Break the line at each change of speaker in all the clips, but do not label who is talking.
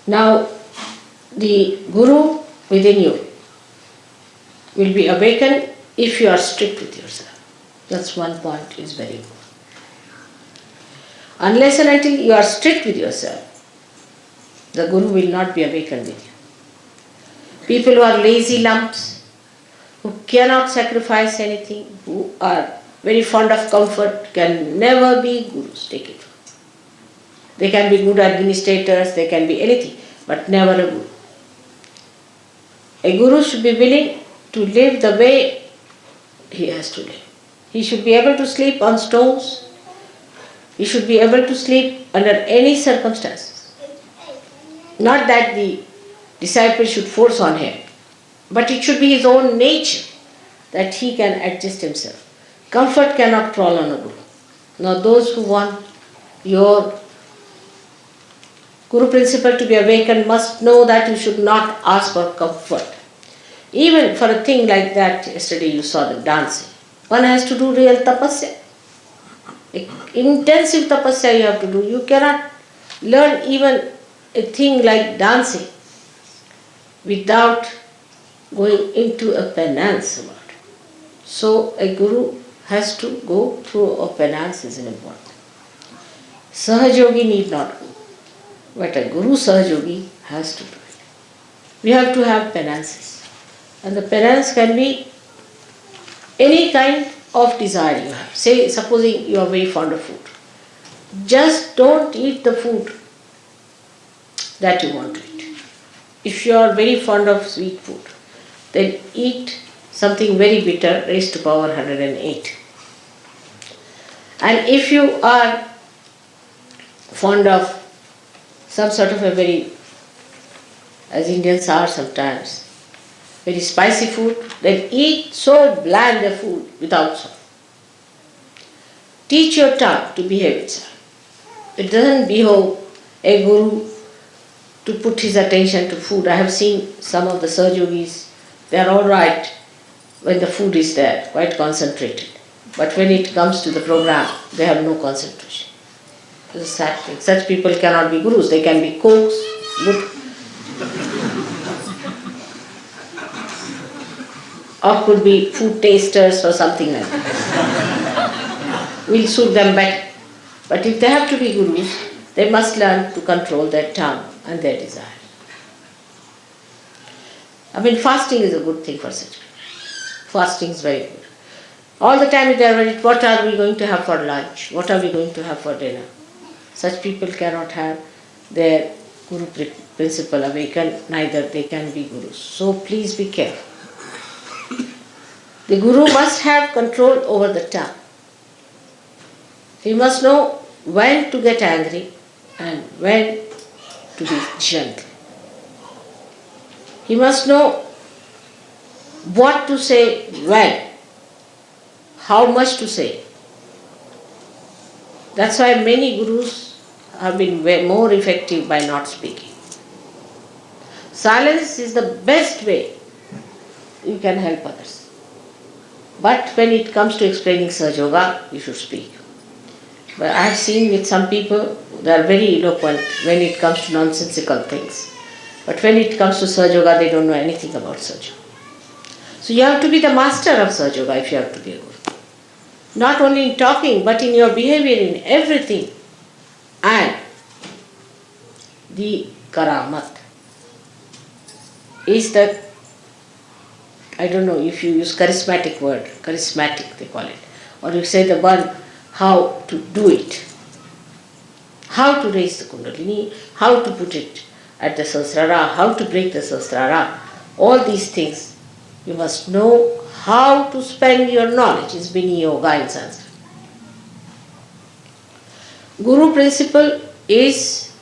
Now, the Guru within you will be awakened if you are strict with yourself. That's one point is very important. Unless and until you are strict with yourself, the Guru will not be awakened with you. People who are lazy lumps, who cannot sacrifice anything, who are very fond of comfort, can never be Gurus. Take it. They can be good administrators, they can be anything, but never a Guru. A Guru should be willing to live the way he has to live. He should be able to sleep on stones. He should be able to sleep under any circumstances. Not that the disciple should force on him, but it should be his own nature that he can adjust himself. Comfort cannot crawl on a Guru. Now those who want your Guru principle to be awakened must know that you should not ask for comfort. Even for a thing like that, yesterday you saw the dancing. One has to do real tapasya. Intensive tapasya you have to do. You cannot learn even a thing like dancing without going into a penance about it. So a Guru has to go through a penance is important. Sahaja Yogi need not go, but a Guru Sahaja Yogi has to do it. We have to have penances. And the penance can be any kind of desire you have. Say, supposing you are very fond of food. Just don't eat the food that you want to eat. If you are very fond of sweet food, then eat something very bitter, raised to power 108. And if you are fond of some sort of a very, as Indians are sometimes, very spicy food, then eat so bland a food without salt. Teach your tongue to behave itself. It doesn't behove a Guru to put his attention to food. I have seen some of the Sahaja Yogis, they are all right when the food is there, quite concentrated. But when it comes to the program, they have no concentration. It's a sad thing. Such people cannot be Gurus. They can be cooks, good, or could be food tasters or something like that. We'll suit them better. But if they have to be Gurus, they must learn to control their tongue and their desire. I mean, fasting is a good thing for such people. Fasting is very good. All the time they are worried, what are we going to have for lunch? What are we going to have for dinner? Such people cannot have their Guru principle awakened, neither they can be Gurus. So please be careful. The Guru must have control over the tongue. He must know when to get angry and when to be gentle. He must know what to say when, how much to say. That's why many Gurus have been more effective by not speaking. Silence is the best way you can help others. But when it comes to explaining Sahaja Yoga, you should speak. But I have seen with some people, they are very eloquent when it comes to nonsensical things. But when it comes to Sahaja Yoga, they don't know anything about Sahaja Yoga. So you have to be the master of Sahaja Yoga if you have to be a Guru. Not only in talking, but in your behavior, in everything. And the karamat is the, I don't know if you use charismatic word, charismatic they call it, or you say the one how to do it, how to raise the kundalini, how to put it at the sahasrara, how to break the sahasrara, all these things you must know how to spend your knowledge. It's Bini Yoga in Sanskrit. Guru principle is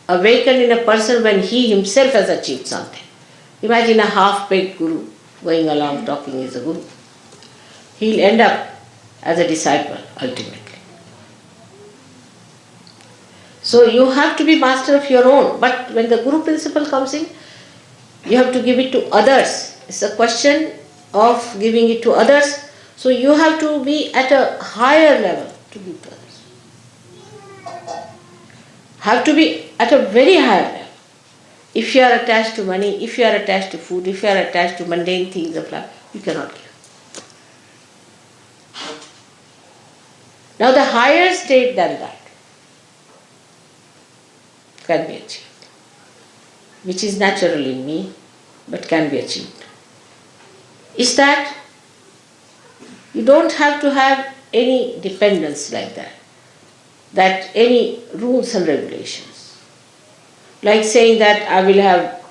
awakened in a person when he himself has achieved something. Imagine a half-baked Guru going along talking is a Guru. He'll end up as a disciple ultimately. So you have to be master of your own. But when the Guru principle comes in, you have to give it to others. It's a question of giving it to others. So you have to be at a higher level to give to others. Have to be at a very high level. If you are attached to money, if you are attached to food, if you are attached to mundane things of life, you cannot give. Now the higher state than that can be achieved, which is natural in me, but can be achieved, is that you don't have to have any dependence like that any rules and regulations. Like saying that I will have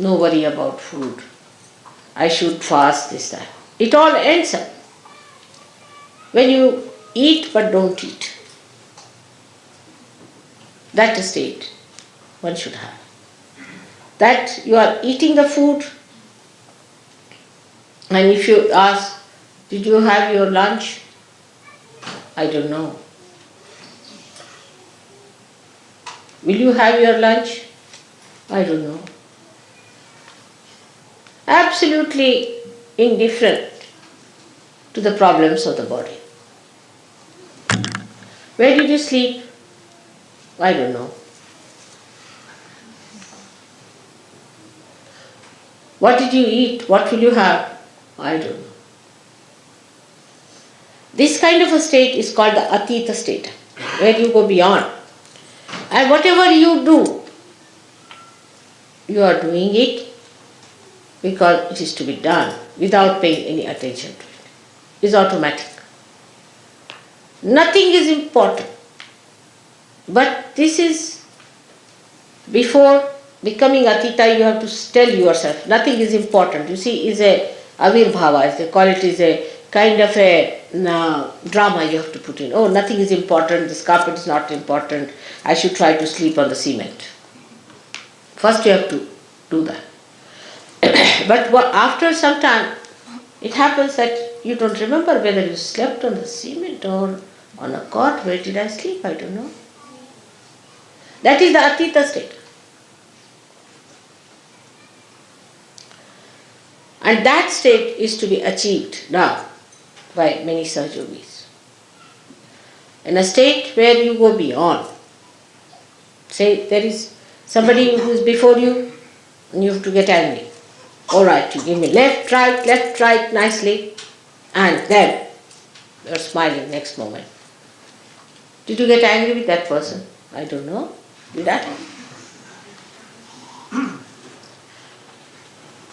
no worry about food, I should fast, this, that. It all ends up when you eat but don't eat. That state one should have. That you are eating the food, and if you ask, did you have your lunch? I don't know. Will you have your lunch? I don't know. Absolutely indifferent to the problems of the body. Where did you sleep? I don't know. What did you eat? What will you have? I don't know. This kind of a state is called the ateet state, where you go beyond. And whatever you do, you are doing it because it is to be done without paying any attention to it. It's automatic. Nothing is important. But this is, before becoming atita, you have to tell yourself, nothing is important. You see, is a avirbhava, as they call it, is a kind of a drama you have to put in. Oh, nothing is important, this carpet is not important, I should try to sleep on the cement. First you have to do that. But after some time, it happens that you don't remember whether you slept on the cement or on a cot. Where did I sleep? I don't know. That is the ateeta state. And that state is to be achieved now by many Sahajogis. In a state where you go beyond. Say there is somebody who is before you and you have to get angry. Alright, you give me left, right, nicely, and then you are smiling next moment. Did you get angry with that person? I don't know. Did I?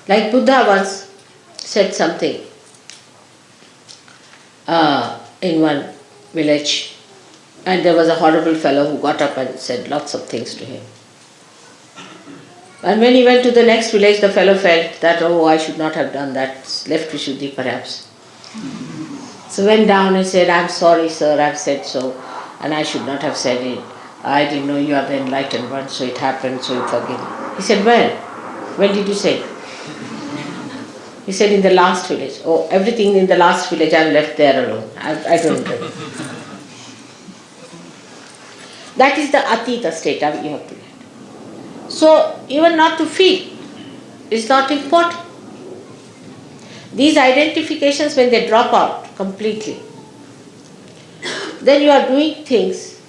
Like Buddha once said something in one village, and there was a horrible fellow who got up and said lots of things to him. And when he went to the next village, the fellow felt that, oh, I should not have done that, left Vishuddhi perhaps. So went down and said, I'm sorry sir, I've said so, and I should not have said it. I didn't know you are the enlightened one, so it happened, so you forgive me. He said, when? When did you say it? He said, in the last village. Oh, everything in the last village I've left there alone. I don't know. That is the ateeta state you have to get. So, even not to feel is not important. These identifications, when they drop out completely, then you are doing things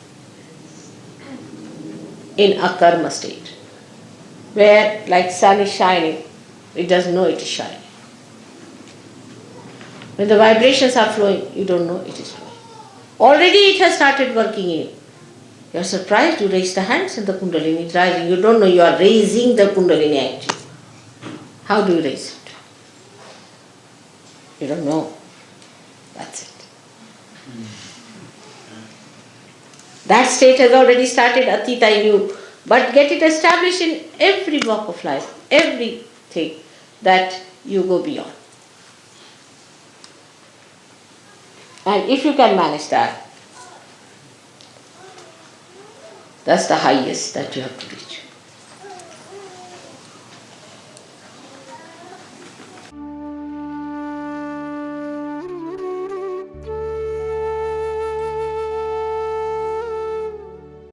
in a karma state, where like sun is shining, it doesn't know it is shining. When the vibrations are flowing, you don't know it is flowing. Already it has started working in you. You are surprised, you raise the hands and the Kundalini is rising. You don't know you are raising the Kundalini actually. How do you raise it? You don't know. That's it. That state has already started ateeta in you. But get it established in every walk of life, everything that you go beyond. And if you can manage that, that's the highest that you have to reach.